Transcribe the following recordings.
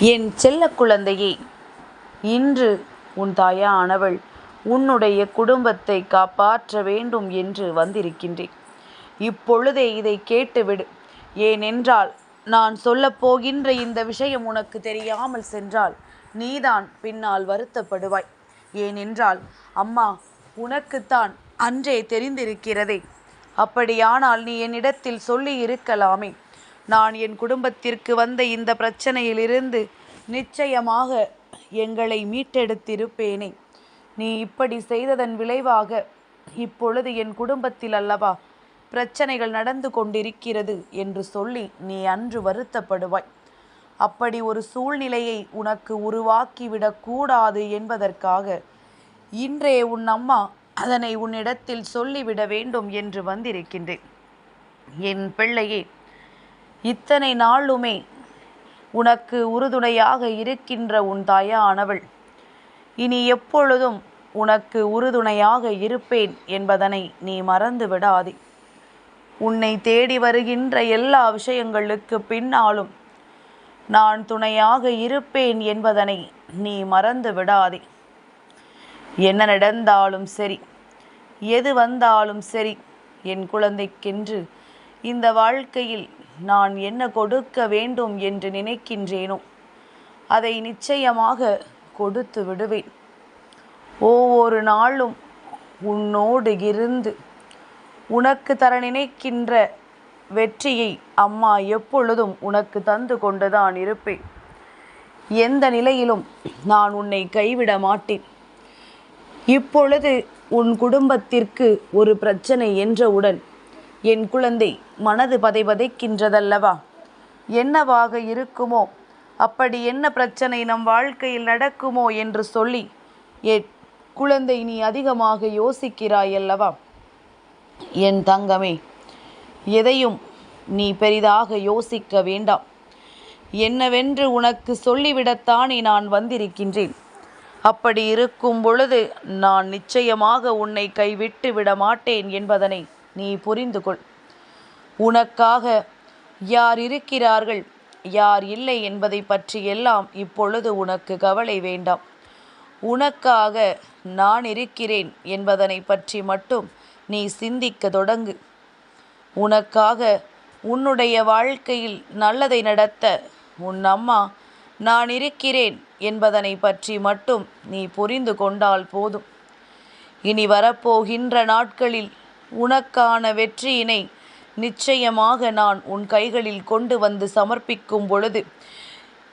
என் செல்ல குழந்தையே, இன்று உன் தாயானவள் உன்னுடைய குடும்பத்தை காப்பாற்ற வேண்டும் என்று வந்திருக்கின்றேன். இப்பொழுதே இதை கேட்டுவிடு. ஏனென்றால் நான் சொல்லப்போகின்ற இந்த விஷயம் உனக்கு தெரியாமல் சென்றால் நீதான் பின்னால் வருத்தப்படுவாய். ஏனென்றால் அம்மா உனக்குத்தான் அன்றே தெரிந்திருக்கிறதே. அப்படியானால் நீ என்னிடத்தில் சொல்லி இருக்கலாமே. நான் என் குடும்பத்திற்கு வந்த இந்த பிரச்சனையிலிருந்து நிச்சயமாக எங்களை மீட்டெடுத்திருப்பேனே. நீ இப்படி செய்ததன் விளைவாக இப்பொழுது என் குடும்பத்தில் அல்லவா பிரச்சனைகள் நடந்து கொண்டிருக்கிறது என்று சொல்லி நீ அன்று வருத்தப்படுவாய். அப்படி ஒரு சூழ்நிலையை உனக்கு உருவாக்கிவிடக்கூடாது என்பதற்காக இன்றே உன் அம்மா அதனை உன்னிடத்தில் சொல்லிவிட வேண்டும் என்று வந்திருக்கின்றேன். என் பிள்ளையே, இத்தனை நாளுமே உனக்கு உறுதுணையாக இருக்கின்ற உன் தாயானவள் இனி எப்பொழுதும் உனக்கு உறுதுணையாக இருப்பேன் என்பதனை நீ மறந்து விடாதே. உன்னை தேடி வருகின்ற எல்லா விஷயங்களுக்கு பின்னாலும் நான் துணையாக இருப்பேன் என்பதனை நீ மறந்து விடாதே. என்ன நடந்தாலும் சரி, எது வந்தாலும் சரி, என் குழந்தைக்கென்று இந்த வாழ்க்கையில் நான் என்ன கொடுக்க வேண்டும் என்று நினைக்கின்றேனோ அதை நிச்சயமாக கொடுத்து விடுவேன். ஒவ்வொரு நாளும் உன்னோடு இருந்து உனக்கு தர நினைக்கின்ற வெற்றியை அம்மா எப்பொழுதும் உனக்கு தந்து கொண்டுதான் இருப்பேன். எந்த நிலையிலும் நான் உன்னை கைவிட மாட்டேன். இப்பொழுது உன் குடும்பத்திற்கு ஒரு பிரச்சனை என்றவுடன் என் குழந்தை மனது பதைபதைக்கின்றதல்லவா? என்னவாக இருக்குமோ, அப்படி என்ன பிரச்சனை நம் வாழ்க்கையில் நடக்குமோ என்று சொல்லி என் குழந்தை நீ அதிகமாக யோசிக்கிறாயல்லவா? என் தங்கமே, எதையும் நீ பெரிதாக யோசிக்க வேண்டாம். என்னவென்று உனக்கு சொல்லிவிடத்தானே நான் வந்திருக்கின்றேன். அப்படி இருக்கும் பொழுது நான் நிச்சயமாக உன்னை கைவிட்டு விட மாட்டேன் என்பதனை நீ புரிந்து கொள். உனக்காக யார் இருக்கிறார்கள், யார் இல்லை என்பதை பற்றி எல்லாம் இப்பொழுது உனக்கு கவலை வேண்டாம். உனக்காக நான் இருக்கிறேன் என்பதனை பற்றி மட்டும் நீ சிந்திக்க தொடங்கு. உனக்காக உன்னுடைய வாழ்க்கையில் நல்லதை நடத்த உன் அம்மா நான் இருக்கிறேன் என்பதனை பற்றி மட்டும் நீ புரிந்து கொண்டால் போதும். இனி வரப்போகின்ற நாட்களில் உனக்கான வெற்றியினை நிச்சயமாக நான் உன் கைகளில் கொண்டு வந்து சமர்ப்பிக்கும் பொழுது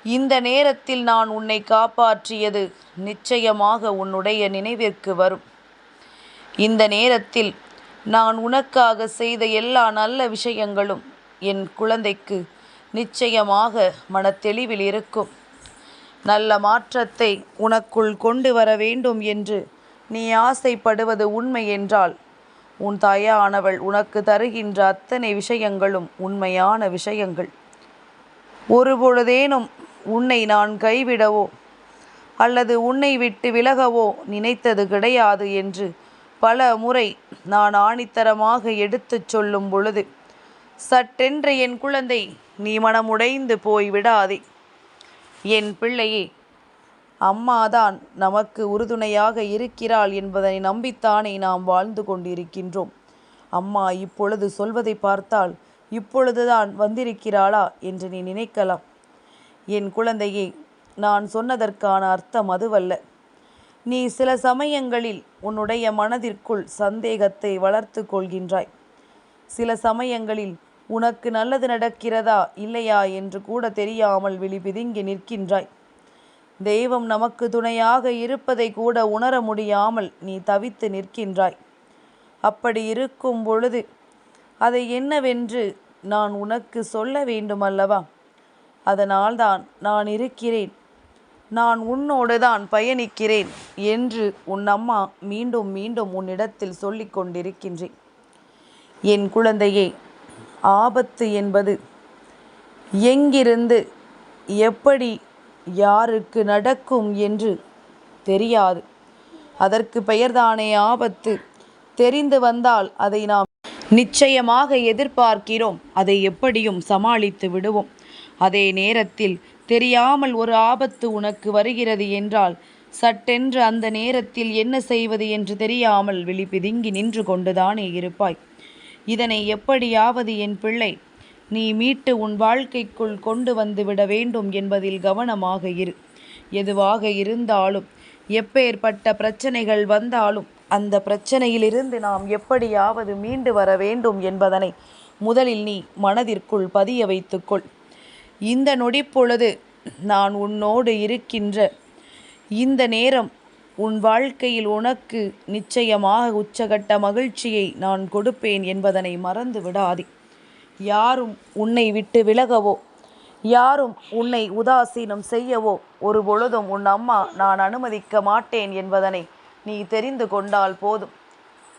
இந்த நேரத்தில் நான் உன்னை காப்பாற்றியது நிச்சயமாக உன்னுடைய நினைவிற்கு வரும். இந்த நேரத்தில் நான் உனக்காக செய்த எல்லா நல்ல விஷயங்களும் என் குழந்தைக்கு நிச்சயமாக மனத்தெளிவில் இருக்கும். நல்ல மாற்றத்தை உனக்குள் கொண்டு வர வேண்டும் என்று நீ ஆசைப்படுவது உண்மை என்றால் உன் தாயானவள் உனக்கு தருகின்ற அத்தனை விஷயங்களும் உண்மையான விஷயங்கள். ஒருபொழுதேனும் உன்னை நான் கைவிடவோ அல்லது உன்னை விட்டு விலகவோ நினைத்தது கிடையாது என்று பல முறை நான் ஆணித்தரமாக எடுத்துச் சொல்லும் பொழுது சட்டென்று என் குழந்தை நீ மனமுடைந்து போய் விடாதே. என் பிள்ளையே, அம்மாதான் நமக்கு உறுதுணையாக இருக்கிறாள் என்பதை நம்பித்தானே நாம் வாழ்ந்து கொண்டிருக்கின்றோம். அம்மா இப்பொழுது சொல்வதை பார்த்தால் இப்பொழுதுதான் வந்திருக்கிறாளா என்று நீ நினைக்கலாம். என் குழந்தையே, நான் சொன்னதற்கான அர்த்தம் அதுவல்ல. நீ சில சமயங்களில் உன்னுடைய மனதிற்குள் சந்தேகத்தை வளர்த்து கொள்கின்றாய். சில சமயங்களில் உனக்கு நல்லது நடக்கிறதா இல்லையா என்று கூட தெரியாமல் விழி பிதுங்கி நிற்கின்றாய். தெய்வம் நமக்கு துணையாக இருப்பதை கூட உணர முடியாமல் நீ தவித்து நிற்கின்றாய். அப்படி இருக்கும் பொழுது அதை என்னவென்று நான் உனக்கு சொல்ல வேண்டுமல்லவா? அதனால்தான் நான் இருக்கிறேன், நான் உன்னோடு தான் பயணிக்கிறேன் என்று உன் அம்மா மீண்டும் மீண்டும் உன்னிடத்தில் சொல்லிக் கொண்டிருக்கின்றேன். என் குழந்தையே, ஆபத்து என்பது எங்கிருந்து எப்படி யாருக்கு நடக்கும் என்று தெரியாது. அதற்கு பெயர்தானே ஆபத்து. தெரிந்து வந்தால் அதை நாம் நிச்சயமாக எதிர்பார்க்கிறோம், அதை எப்படியும் சமாளித்து விடுவோம். அதே நேரத்தில் தெரியாமல் ஒரு ஆபத்து உனக்கு வருகிறது என்றால் சட்டென்று அந்த நேரத்தில் என்ன செய்வது என்று தெரியாமல் விழி பிதுங்கி நின்று கொண்டுதானே இருப்பாய். இதனை எப்படியாவது என் பிள்ளை நீ மீட்டு உன் வாழ்க்கைக்குள் கொண்டு வந்து விட வேண்டும் என்பதில் கவனமாக இரு. எதுவாக இருந்தாலும் எப்பேற்பட்ட பிரச்சனைகள் வந்தாலும் அந்த பிரச்சனையிலிருந்து நாம் எப்படியாவது மீண்டு வர வேண்டும் என்பதனை முதலில் நீ மனதிற்குள் பதிய வைத்துக்கொள். இந்த நொடிப்பொழுது நான் உன்னோடு இருக்கின்ற இந்த நேரம் உன் வாழ்க்கையில் உனக்கு நிச்சயமாக உச்சகட்ட மகிழ்ச்சியை நான் கொடுப்பேன் என்பதனை மறந்து விடாதே. யாரும் உன்னை விட்டு விலகவோ யாரும் உன்னை உதாசீனம் செய்யவோ ஒரு பொழுதும் உன் அம்மா நான் அனுமதிக்க மாட்டேன் என்பதனை நீ தெரிந்து கொண்டால் போதும்.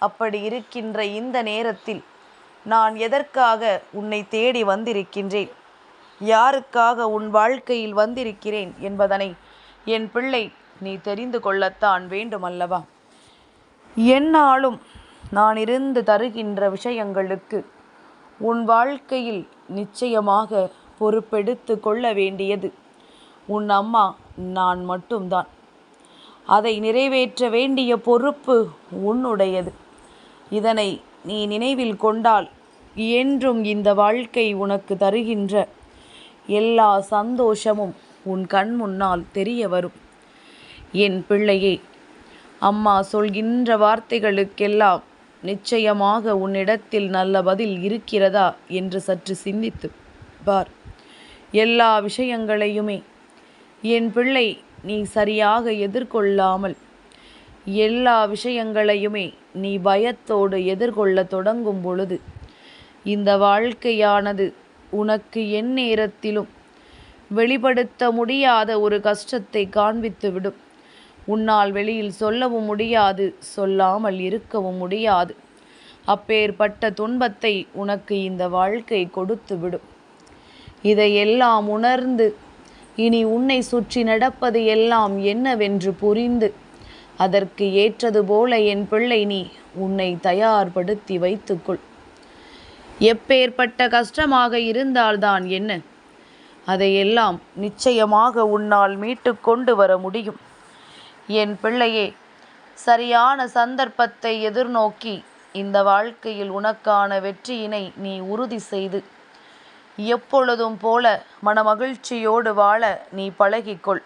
அப்படி இருக்கின்ற இந்த நேரத்தில் நான் எதற்காக உன்னை தேடி வந்திருக்கின்றேன், யாருக்காக உன் வாழ்க்கையில் வந்திருக்கிறேன் என்பதனை என் பிள்ளை நீ தெரிந்து கொள்ளத்தான் வேண்டுமல்லவா? என்னாலும் நான் இருந்து தருகின்ற விஷயங்களுக்கு உன் வாழ்க்கையில் நிச்சயமாக பொறுப்பெடுத்து கொள்ள வேண்டியது உன் அம்மா நான் மட்டும்தான். அதை நிறைவேற்ற வேண்டிய பொறுப்பு உன்னுடையது. இதனை நீ நினைவில் கொண்டால் என்றும் இந்த வாழ்க்கை உனக்கு தருகின்ற எல்லா சந்தோஷமும் உன் கண் முன்னால் தெரிய வரும். என் பிள்ளையே, அம்மா சொல்கின்ற வார்த்தைகளுக்கெல்லாம் நிச்சயமாக உன்னிடத்தில் நல்ல பதில் இருக்கிறதா என்று சற்று சிந்தித்து பார். எல்லா விஷயங்களையுமே என் பிள்ளை நீ சரியாக எதிர்கொள்ளாமல் எல்லா விஷயங்களையுமே நீ பயத்தோடு எதிர்கொள்ள தொடங்கும் பொழுது இந்த வாழ்க்கையானது உனக்கு எந்நேரத்திலும் வெளிப்படுத்த முடியாத ஒரு கஷ்டத்தை காண்பித்துவிடும். உன்னால் வெளியில் சொல்லவும் முடியாது, சொல்லாமல் இருக்கவும் முடியாது. அப்பேற்பட்ட துன்பத்தை உனக்கு இந்த வாழ்க்கை கொடுத்து விடும். இதையெல்லாம் உணர்ந்து இனி உன்னை சுற்றி நடப்பது எல்லாம் என்னவென்று புரிந்து அதற்கு ஏற்றது போல என் பிள்ளை நீ உன்னை தயார்படுத்தி வைத்துக்கொள். எப்பேற்பட்ட கஷ்டமாக இருந்தால்தான் என்ன, அதையெல்லாம் நிச்சயமாக உன்னால் மீட்டு கொண்டு வர முடியும். என் பிள்ளையே, சரியான சந்தர்ப்பத்தை எதிர்நோக்கி இந்த வாழ்க்கையில் உனக்கான வெற்றியினை நீ உறுதி செய்து எப்பொழுதும் போல மனமகிழ்ச்சியோடு வாழ நீ பழகிக்கொள்.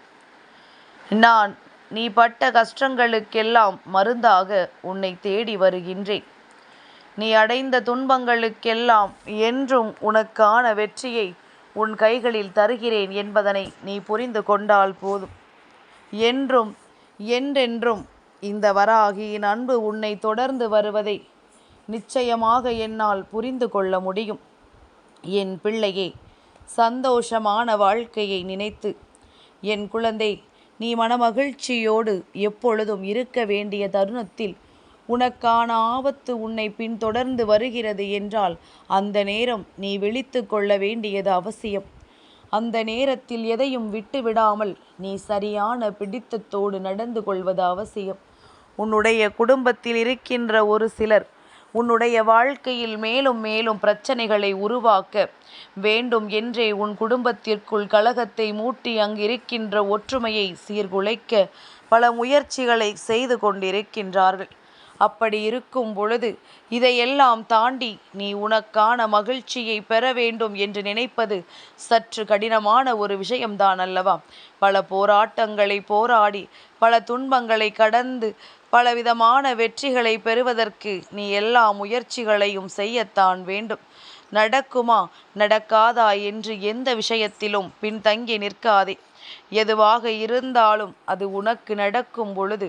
நான் நீ பட்ட கஷ்டங்களுக்கெல்லாம் மருந்தாக உன்னை தேடி வருகின்றேன். நீ அடைந்த துன்பங்களுக்கெல்லாம் என்றும் உனக்கான வெற்றியை உன் கைகளில் தருகிறேன் என்பதனை நீ புரிந்து கொண்டால் போதும். என்றும் என்றென்றும் இந்த வராகியின் அன்பு உன்னை தொடர்ந்து வருவதை நிச்சயமாக என்னால் புரிந்து கொள்ள முடியும். என் பிள்ளையே, சந்தோஷமான வாழ்க்கையை நினைத்து என் குழந்தை நீ மனமகிழ்ச்சியோடு எப்பொழுதும் இருக்க வேண்டிய தருணத்தில் உனக்கான ஆபத்து உன்னை பின்தொடர்ந்து வருகிறது என்றால் அந்த நேரம் நீ விழித்து கொள்ள வேண்டியது அவசியம். அந்த நேரத்தில் எதையும் விட்டுவிடாமல் நீ சரியான பிடித்தத்தோடு நடந்து கொள்வது அவசியம். உன்னுடைய குடும்பத்தில் இருக்கின்ற ஒரு சிலர் உன்னுடைய வாழ்க்கையில் மேலும் மேலும் பிரச்சனைகளை உருவாக்க வேண்டும் என்றே உன் குடும்பத்திற்குள் கலகத்தை மூட்டி அங்கிருக்கின்ற ஒற்றுமையை சீர்குலைக்க பல முயற்சிகளை செய்து கொண்டிருக்கின்றார்கள். அப்படி இருக்கும் பொழுது இதையெல்லாம் தாண்டி நீ உனக்கான மகிழ்ச்சியை பெற வேண்டும் என்று நினைப்பது சற்று கடினமான ஒரு விஷயம்தான் அல்லவா? பல போராட்டங்களை போராடி பல துன்பங்களை கடந்து பலவிதமான வெற்றிகளை பெறுவதற்கு நீ எல்லா முயற்சிகளையும் செய்யத்தான் வேண்டும். நடக்குமா நடக்காதா என்று எந்த விஷயத்திலும் பின்தங்கி நிற்காதே. எதுவாக இருந்தாலும் அது உனக்கு நடக்கும் பொழுது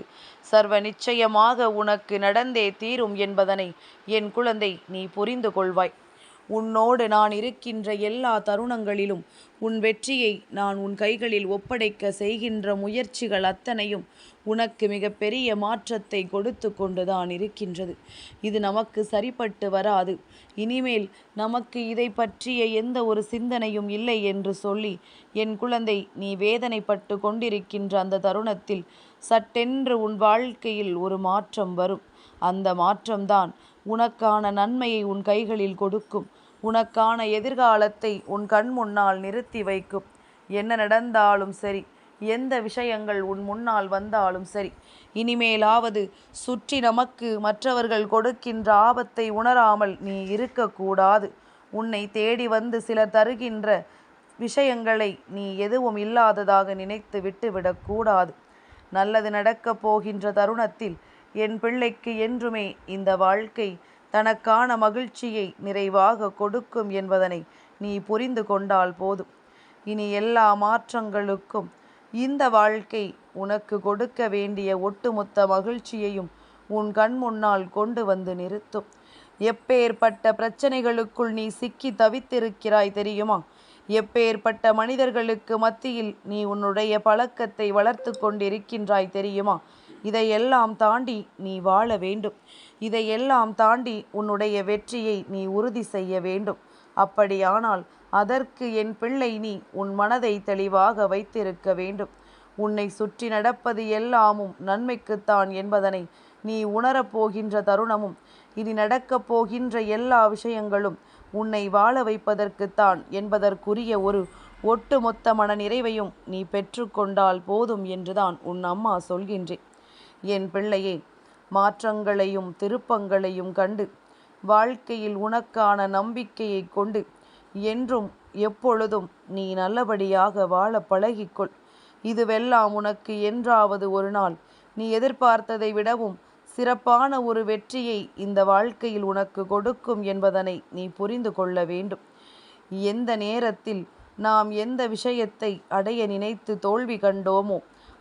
சர்வ நிச்சயமாக உனக்கு நடந்தே தீரும் என்பதனை என் குழந்தை நீ புரிந்து கொள்வாய். உன்னோடு நான் இருக்கின்ற எல்லா தருணங்களிலும் உன் வெற்றியை நான் உன் கைகளில் ஒப்படைக்க செய்கின்ற முயற்சிகள் அத்தனையும் உனக்கு மிகப்பெரிய மாற்றத்தை கொடுத்து கொண்டுதான் இருக்கின்றது. இது நமக்கு சரிப்பட்டு வராது, இனிமேல் நமக்கு இதை பற்றிய எந்த ஒரு சிந்தனையும் இல்லை என்று சொல்லி என் குழந்தை நீ வேதனைப்பட்டு கொண்டிருக்கின்ற அந்த தருணத்தில் சட்டென்று உன் வாழ்க்கையில் ஒரு மாற்றம் வரும். அந்த மாற்றம்தான் உனக்கான நன்மையை உன் கைகளில் கொடுக்கும், உனக்கான எதிர்காலத்தை உன் கண் முன்னால் நிறுத்தி வைக்கும். என்ன நடந்தாலும் சரி, எந்த விஷயங்கள் உன் முன்னால் வந்தாலும் சரி, இனிமேலாவது சுற்றி நமக்கு மற்றவர்கள் கொடுக்கின்ற ஆபத்தை உணராமல் நீ இருக்கக்கூடாது. உன்னை தேடி வந்து சிலர் தருகின்ற விஷயங்களை நீ எதுவும் இல்லாததாக நினைத்து விட்டுவிடக்கூடாது. நல்லது நடக்கப் போகின்ற தருணத்தில் என் பிள்ளைக்கு என்றுமே இந்த வாழ்க்கை தனக்கான மகிழ்ச்சியை நிறைவாக கொடுக்கும் என்பதனை நீ புரிந்து கொண்டால் போதும். இனி எல்லா மாற்றங்களுக்கும் இந்த வாழ்க்கை உனக்கு கொடுக்க வேண்டிய ஒட்டுமொத்த மகிழ்ச்சியையும் உன் கண் முன்னால் கொண்டு வந்து நிறுத்தும். எப்பேற்பட்ட பிரச்சனைகளுக்குள் நீ சிக்கி தவித்திருக்கிறாய் தெரியுமா? எப்பேற்பட்ட மனிதர்களுக்கு மத்தியில் நீ உன்னுடைய பழக்கத்தை வளர்த்து கொண்டிருக்கின்றாய் தெரியுமா? இதையெல்லாம் தாண்டி நீ வாழ வேண்டும். இதையெல்லாம் தாண்டி உன்னுடைய வெற்றியை நீ உறுதி செய்ய வேண்டும். அப்படியானால் அதற்கு என் பிள்ளை நீ உன் மனதை தெளிவாக வைத்திருக்க வேண்டும். உன்னை சுற்றி நடப்பது எல்லாமும் நன்மைக்குத்தான் என்பதனை நீ உணரப்போகின்ற தருணமும், இனி நடக்கப் போகின்ற எல்லா விஷயங்களும் உன்னை வாழ வைப்பதற்குத்தான் என்பதற்குரிய ஒரு ஒட்டுமொத்த மன நிறைவையும் நீ பெற்றுக்கொண்டால் போதும் என்றுதான் உன் அம்மா சொல்கின்றேன். என் பிள்ளையே, மாற்றங்களையும் திருப்பங்களையும் கண்டு வாழ்க்கையில் உனக்கான நம்பிக்கையை கொண்டு என்றும் எப்பொழுதும் நீ நல்லபடியாக வாழ பழகிக்கொள். இதுவெல்லாம் உனக்கு என்றாவது ஒரு நாள் நீ எதிர்பார்த்ததை விடவும் சிறப்பான ஒரு வெற்றியை இந்த வாழ்க்கையில் உனக்கு கொடுக்கும் என்பதனை நீ புரிந்து கொள்ள வேண்டும். எந்த நேரத்தில் நாம் எந்த விஷயத்தை அடைய நினைத்து தோல்வி கண்டோமோ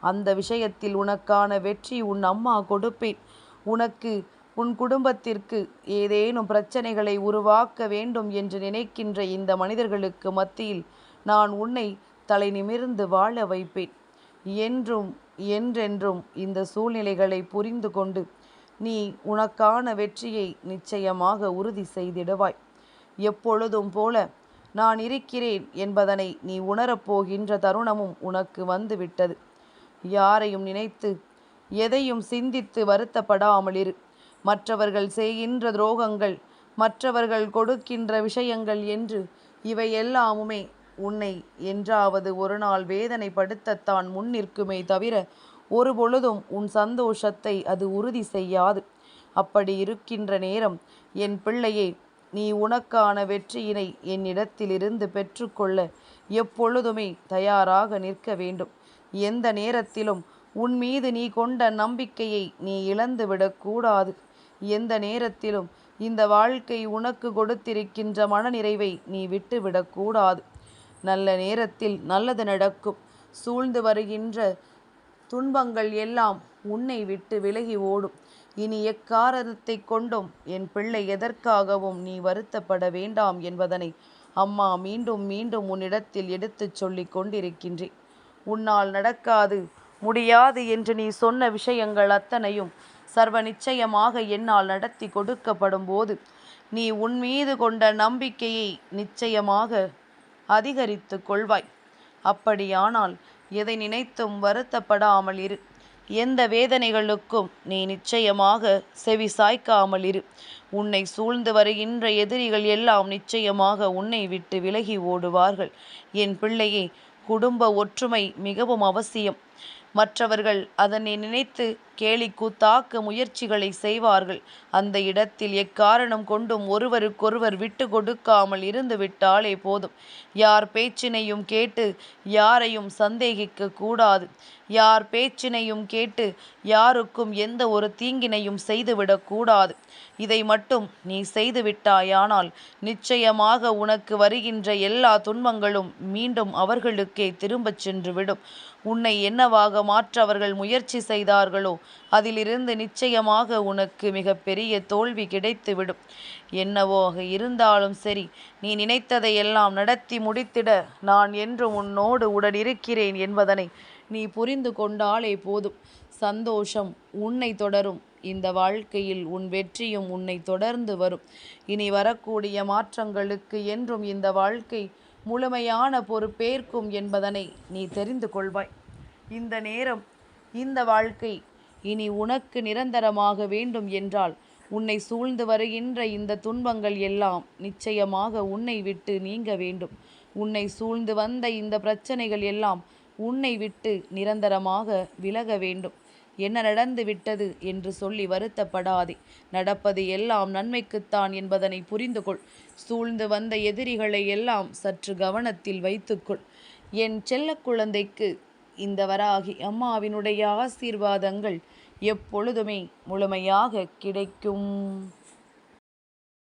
அந்த விஷயத்தில் உனக்கான வெற்றி உன் அம்மா கொடுப்பேன். உனக்கு உன் குடும்பத்திற்கு ஏதேனும் பிரச்சனைகளை உருவாக்க வேண்டும் என்று நினைக்கின்ற இந்த மனிதர்களுக்கு மத்தியில் நான் உன்னை தலை நிமிர்ந்து வாழ வைப்பேன். என்றும் என்றென்றும் இந்த சூழ்நிலைகளை புரிந்து கொண்டு நீ உனக்கான வெற்றியை நிச்சயமாக உறுதி செய்திடுவாய். எப்பொழுதும் போல நான் இருக்கிறேன் என்பதனை நீ உணரப்போகின்ற தருணமும் உனக்கு வந்துவிட்டது. யாரையும் நினைத்து எதையும் சிந்தித்து வருத்தப்படாமல் இரு. மற்றவர்கள் செய்கின்ற துரோகங்கள், மற்றவர்கள் கொடுக்கின்ற விஷயங்கள் என்று இவை எல்லாமுமே உன்னை என்றாவது ஒரு நாள் வேதனைப்படுத்தத்தான் முன்னிற்குமே தவிர ஒருபொழுதும் உன் சந்தோஷத்தை அது உறுதி செய்யாது. அப்படி இருக்கின்ற நேரம் என் பிள்ளையே, நீ உனக்கான வெற்றியினை என்னிடத்திலிருந்து பெற்றுக்கொள்ள எப்பொழுதுமே தயாராக நிற்க வேண்டும். எந்த நேரத்திலும் உன் மீது நீ கொண்ட நம்பிக்கையை நீ இழந்துவிடக்கூடாது. எந்த நேரத்திலும் இந்த வாழ்க்கை உனக்கு கொடுத்திருக்கின்ற மனநிறைவை நீ விட்டுவிடக்கூடாது. நல்ல நேரத்தில் நல்லது நடக்கும். சூழ்ந்து வருகின்ற துன்பங்கள் எல்லாம் உன்னை விட்டு விலகி ஓடும். இனி எக்காரணத்தை கொண்டும் என் பிள்ளை எதற்காகவும் நீ வருத்தப்பட வேண்டாம் என்பதனை அம்மா மீண்டும் மீண்டும் உன்னிடத்தில் எடுத்துச் சொல்லிக் கொண்டிருக்கின்றேன். உன்னால் நடக்காது, முடியாது என்று நீ சொன்ன விஷயங்கள் அத்தனையும் சர்வ நிச்சயமாக என்னால் நடத்தி கொடுக்கப்படும் போது நீ உன் மீது கொண்ட நம்பிக்கையை நிச்சயமாக அதிகரித்து கொள்வாய். அப்படியானால் எதை நினைத்தும் வருத்தப்படாமல் இரு. எந்த வேதனைகளுக்கும் நீ நிச்சயமாக செவி சாய்க்காமல் இரு. உன்னை சூழ்ந்து வருகின்ற எதிரிகள் எல்லாம் நிச்சயமாக உன்னை விட்டு விலகி ஓடுவார்கள். என் பிள்ளையே, குடும்ப ஒற்றுமை மிகவும் அவசியம். மற்றவர்கள் அதனை நினைத்து கேலி கூத்தாக்க முயற்சிகளை செய்வார்கள். அந்த இடத்தில் எக்காரணம் கொண்டும் ஒருவருக்கொருவர் விட்டு கொடுக்காமல் இருந்து விட்டாலே போதும். யார் பேச்சினையும் கேட்டு யாரையும் சந்தேகிக்க கூடாது. யார் பேச்சினையும் கேட்டு யாருக்கும் எந்த ஒரு தீங்கினையும் செய்துவிடக்கூடாது. இதை மட்டும் நீ செய்துவிட்டாயானால் நிச்சயமாக உனக்கு வருகின்ற எல்லா துன்பங்களும் மீண்டும் அவர்களுக்கே திரும்பச் சென்றுவிடும். உன்னை என்னவாக மாற்ற அவர்கள் முயற்சி செய்தார்களோ அதிலிருந்து நிச்சயமாக உனக்கு மிக பெரிய தோல்வி கிடைத்துவிடும். என்னவாக இருந்தாலும் சரி, நீ நினைத்ததையெல்லாம் நடத்தி முடித்திட நான் என்றும் உன்னோடு உடன் இருக்கிறேன் என்பதனை நீ புரிந்து கொண்டாலே போதும். சந்தோஷம் உன்னை தொடரும். இந்த வாழ்க்கையில் உன் வெற்றியும் உன்னை தொடர்ந்து வரும். இனி வரக்கூடிய மாற்றங்களுக்கு என்றும் இந்த வாழ்க்கை முழுமையான பொறுப்பேற்கும் என்பதனை நீ தெரிந்து கொள்வாய். இந்த நேரம், இந்த வாழ்க்கை இனி உனக்கு நிரந்தரமாக வேண்டும் என்றால் உன்னை சூழ்ந்து வருகின்ற இந்த துன்பங்கள் எல்லாம் நிச்சயமாக உன்னை விட்டு நீங்க வேண்டும். உன்னை சூழ்ந்து வந்த இந்த பிரச்சனைகள் எல்லாம் உன்னை விட்டு நிரந்தரமாக விலக வேண்டும். என்ன நடந்து விட்டது என்று சொல்லி வருத்தப்படாதே. நடப்பது எல்லாம் நன்மைக்குத்தான் என்பதனை புரிந்து கொள். சூழ்ந்து வந்த எதிரிகளை எல்லாம் சற்று கவனத்தில் வைத்துக்கொள். என் செல்ல குழந்தைக்கு இந்த வராகி அம்மாவினுடைய ஆசீர்வாதங்கள் எப்பொழுதுமே முழுமையாக கிடைக்கும்.